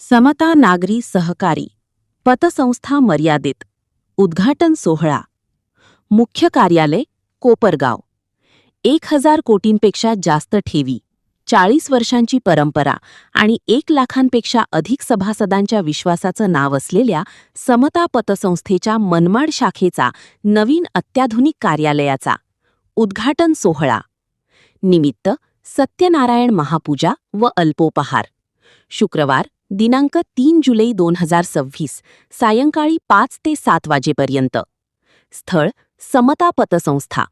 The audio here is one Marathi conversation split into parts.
समता नागरी सहकारी पतसंस्था मर्यादित उद्घाटन सोहळा मुख्य कार्यालय कोपरगाव 1000 कोटींपेक्षा जास्त ठेवी 40 वर्षांची परंपरा आणि 1 लाखांपेक्षा अधिक सभासदांच्या विश्वासाचं नाव असलेल्या समता पतसंस्थेच्या मनमाड शाखेचा नवीन अत्याधुनिक कार्यालयाचा उद्घाटन सोहळा निमित्त सत्यनारायण महापूजा व अल्पोपहार शुक्रवार दिनांक 3 जुलै 2026 सायंकाळी 5 ते 7 वाजेपर्यंत स्थळ समता पतसंस्था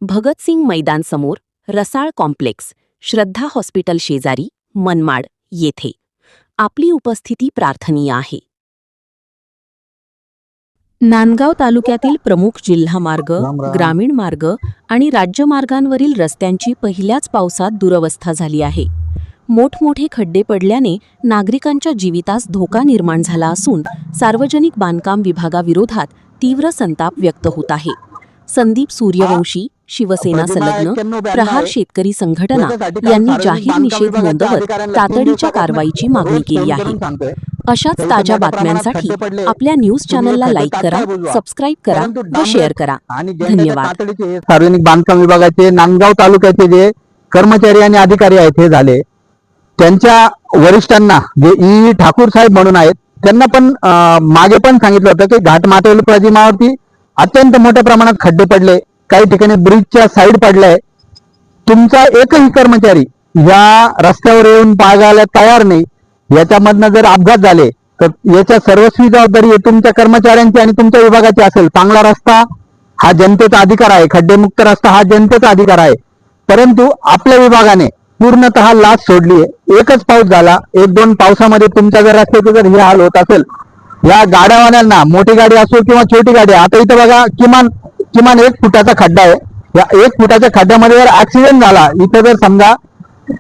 भगतसिंग मैदान समोर रसाळ कॉम्प्लेक्स श्रद्धा हॉस्पिटल शेजारी मनमाड येथे आपली उपस्थिती प्रार्थनीय आहे. नांदगाव तालुक्यातील प्रमुख जिल्हा मार्ग, ग्रामीण मार्ग आणि राज्यमार्गांवरील रस्त्यांची पहिल्याच पावसात दुरवस्था झाली आहे. मोठमोठे खड्डे पडल्याने नागरिकांच्या जीवितास धोका निर्माण झाला असून सार्वजनिक बांधकाम विभागाविरोधात तीव्र संताप व्यक्त होत आहे. संदीप सूर्यवंशी शिवसेना संलग्न प्रहार शेतकरी संघटना यांनी जाहीर निषेध नोंदवत तातडीच्या कारवाईची मागणी केली आहे. अशाच ताज्या बातम्यांसाठी आपल्या न्यूज चॅनलला लाईक करा, सबस्क्राईब करा व शेअर करा. धन्यवाद. सार्वजनिक बांधकाम विभागाचे नांदगाव तालुक्याचे जे कर्मचारी आणि अधिकारी आहेत हे झाले, त्यांच्या वरिष्ठांना जे ई ठाकूर साहेब म्हणून आहेत त्यांना पण मागे पण सांगितलं होतं की घाटमाथ्यावरील प्रतिमावरती अत्यंत मोठ्या प्रमाणात खड्डे पडले, काही ठिकाणी ब्रिजच्या साईड पडलाय. तुमचा एकही कर्मचारी या रस्त्यावर येऊन पाहायला तयार नाही. याच्यामधनं जर अपघात झाले तर याच्या सर्वस्वी जबाबदारी तुमच्या कर्मचाऱ्यांची आणि तुमच्या विभागाची असेल. चांगला रस्ता हा जनतेचा अधिकार आहे, खड्डेमुक्त रस्ता हा जनतेचा अधिकार आहे, परंतु आपल्या विभागाने पूर्णतः लाच सोडली आहे. एकच पाऊस झाला, 1-2 पावसामध्ये तुमच्या जर रस्त्याचे जर हे हाल होत असेल, या गाड्यावाल्यांना मोठी गाडी असो किंवा छोटी गाडी, आता इथं बघा किमान 1 फुटाचा खड्डा आहे. या 1 फुटाच्या खड्ड्यामध्ये जर ऍक्सिडेंट झाला, इथं जर समजा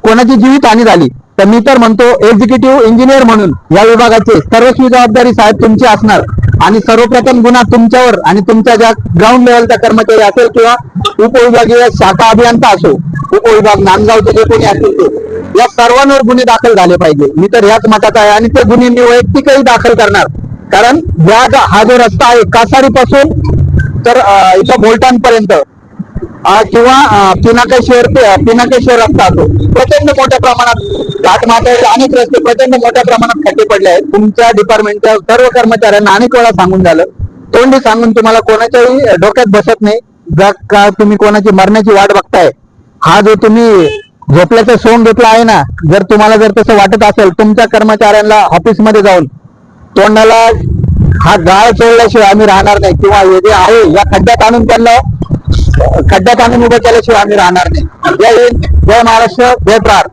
कोणाची जीवितहानी झाली, तर मी तर म्हणतो एक्झिक्युटिव्ह इंजिनियर म्हणून या विभागाची सर्वस्वी जबाबदारी साहेब तुमची असणार आणि सर्वप्रथम गुन्हा तुमच्यावर आणि तुमच्या ज्या ग्राउंड लेवलचा कर्मचारी असेल किंवा उपविभागीय शाखा अभियंता असो, उपविभाग नांदगावचे जे कोणी असतील ते, या सर्वांवर गुन्हे दाखल झाले पाहिजे. मी तर ह्याच मतात आहे आणि ते गुन्हे मी वैयक्तिकही दाखल करणार. कारण हा जो रस्ता आहे कासारीपासून तर इथं बोलटांपर्यंत किंवा पिनाकेश्वर रस्ता असो, प्रचंड मोठ्या प्रमाणात घाटमाथ्याचे अनेक रस्ते प्रचंड मोठ्या प्रमाणात खड्डे पडले आहेत. तुमच्या डिपार्टमेंटच्या सर्व कर्मचाऱ्यांना अनेक वेळा सांगून झालं, तोंडी सांगून तुम्हाला कोणाच्याही डोक्यात बसत नाही का तुम्ही कोणाची मरण्याची वाट बघताय. हा जो तुम्ही झोपल्याचा सोंग घेतला आहे ना, जर तुम्हाला जर तसं वाटत असेल, तुमच्या कर्मचाऱ्यांना ऑफिसमध्ये जाऊन तोंडाला हा गाळ चोळल्याशिवाय आम्ही राहणार नाही किंवा हे जे आहे या खड्ड्यात आणून उभं केल्याशिवाय आम्ही राहणार नाही. जय हिंद, जय महाराष्ट्र, जय प्रार.